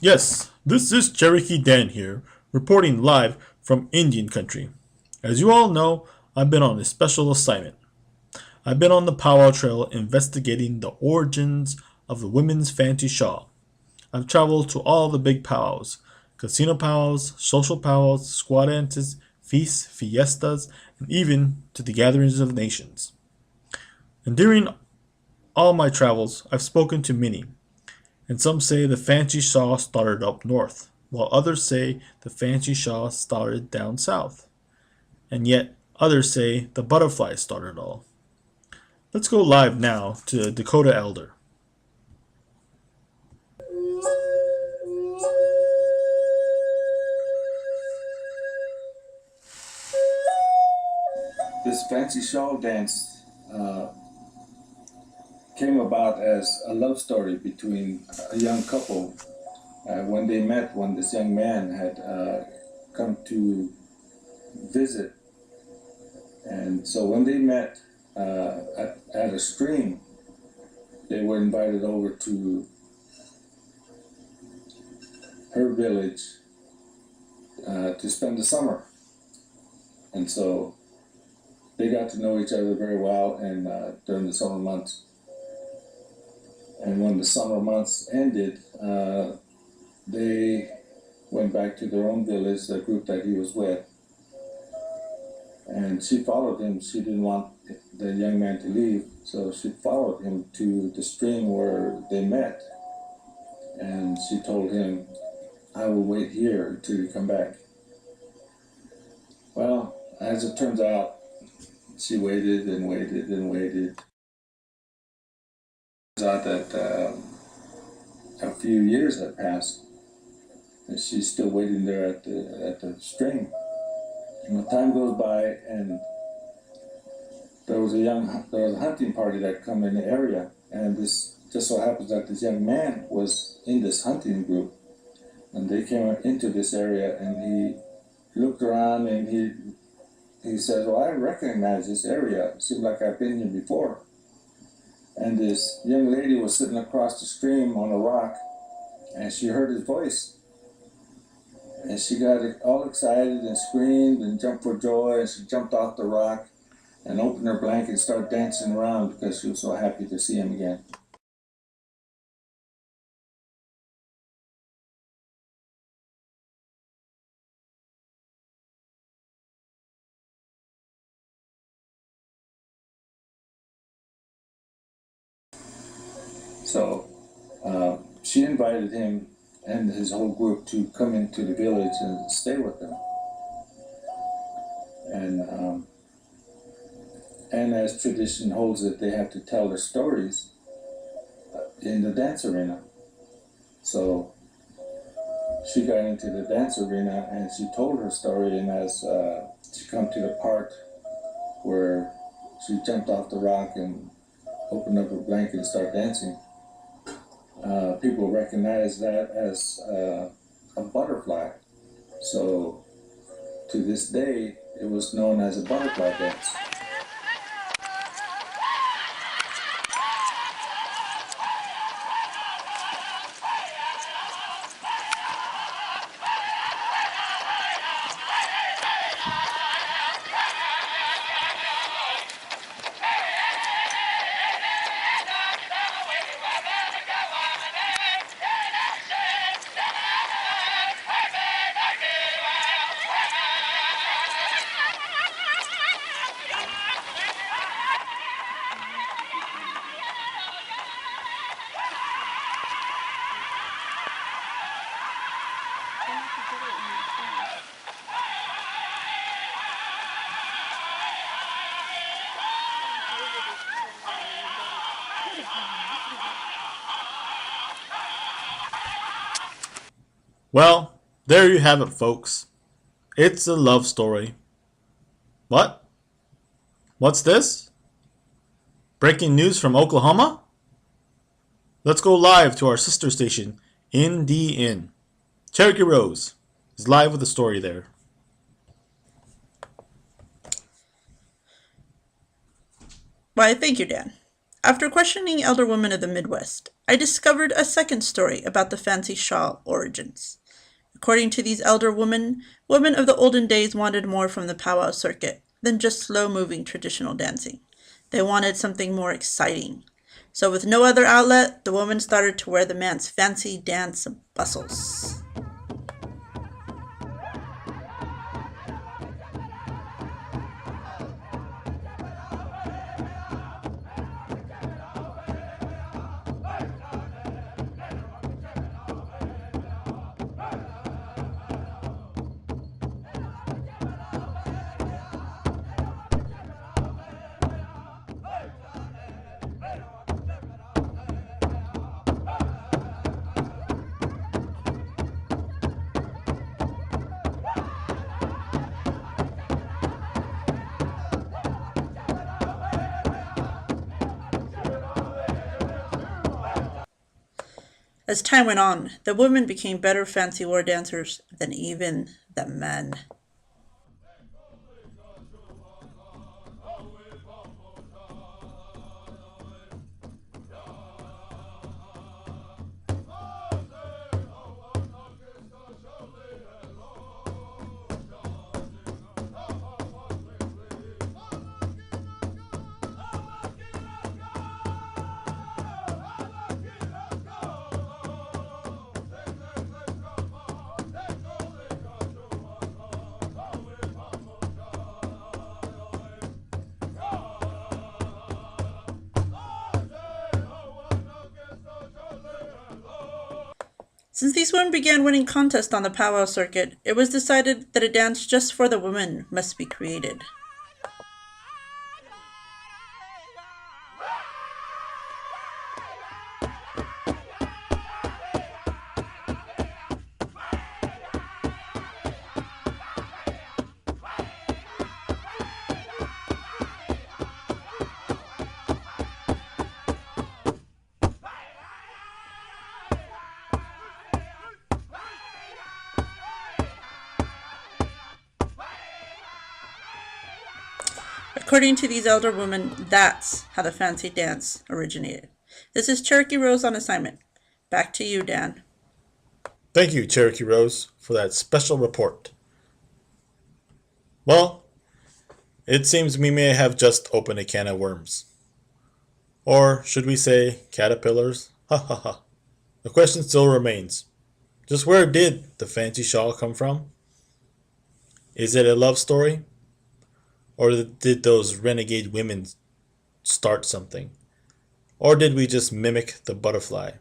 Yes, this is Cherokee Dan here, reporting live from Indian country. As you all know, I've been on a special assignment. I've been on the Powwow Trail investigating the origins of the women's fancy shawl. I've traveled to all the big powwows, casino powwows, social powwows, squad dances, feasts, fiestas, and even to the gatherings of nations. And during all my travels, I've spoken to many, and some say the fancy shawl started up north, while others say the fancy shawl started down south, and yet others say the butterfly started all. Let's go live now to Dakota Elder. This fancy shawl dance came about as a love story between a young couple. When they met, when this young man had come to visit, and so when they met at a stream, they were invited over to her village to spend the summer, and so they got to know each other very well and during the summer months. And when the summer months ended, they went back to their own village, the group that he was with. And she followed him. She didn't want the young man to leave, so she followed him to the stream where they met. And she told him, "I will wait here until you come back." Well, as it turns out, she waited and waited and waited. It turns out that a few years had passed, and she's still waiting there at the stream. And the time goes by, and there was a hunting party that come in the area, and this just so happens that this young man was in this hunting group, and they came into this area, and he looked around and he says, "Well, I recognize this area. It seems like I've been here before." And this young lady was sitting across the stream on a rock, and she heard his voice. And she got all excited and screamed and jumped for joy, and she jumped off the rock and opened her blanket and started dancing around because she was so happy to see him again. So she invited him and his whole group to come into the village and stay with them. And as tradition holds it, they have to tell their stories in the dance arena. So she got into the dance arena and she told her story, and as she come to the part where she jumped off the rock and opened up her blanket and started dancing, people recognize that as a butterfly. So to this day, it was known as a butterfly dance. Well, there you have it, folks. It's a love story. What? What's this? Breaking news from Oklahoma? Let's go live to our sister station, NDN. Cherokee Rose is live with a story there. Why, thank you, Dan. After questioning elder women of the Midwest, I discovered a second story about the fancy shawl origins. According to these elder women of the olden days wanted more from the powwow circuit than just slow-moving traditional dancing. They wanted something more exciting. So with no other outlet, the woman started to wear the man's fancy dance bustles. As time went on, the women became better fancy war dancers than even the men. Since these women began winning contests on the powwow circuit, it was decided that a dance just for the women must be created. According to these elder women, that's how the fancy dance originated. This is Cherokee Rose on assignment. Back to you, Dan. Thank you, Cherokee Rose, for that special report. Well, it seems we may have just opened a can of worms. Or should we say caterpillars? Ha ha ha. The question still remains. Just where did the fancy shawl come from? Is it a love story? Or did those renegade women start something? Or did we just mimic the butterfly?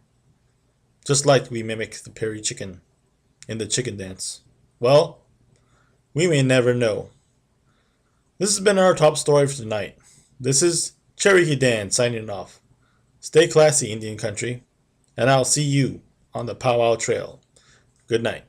Just like we mimic the Perry chicken in the chicken dance. Well, we may never know. This has been our top story for tonight. This is Cherokee Dan signing off. Stay classy, Indian country, and I'll see you on the Powwow Trail. Good night.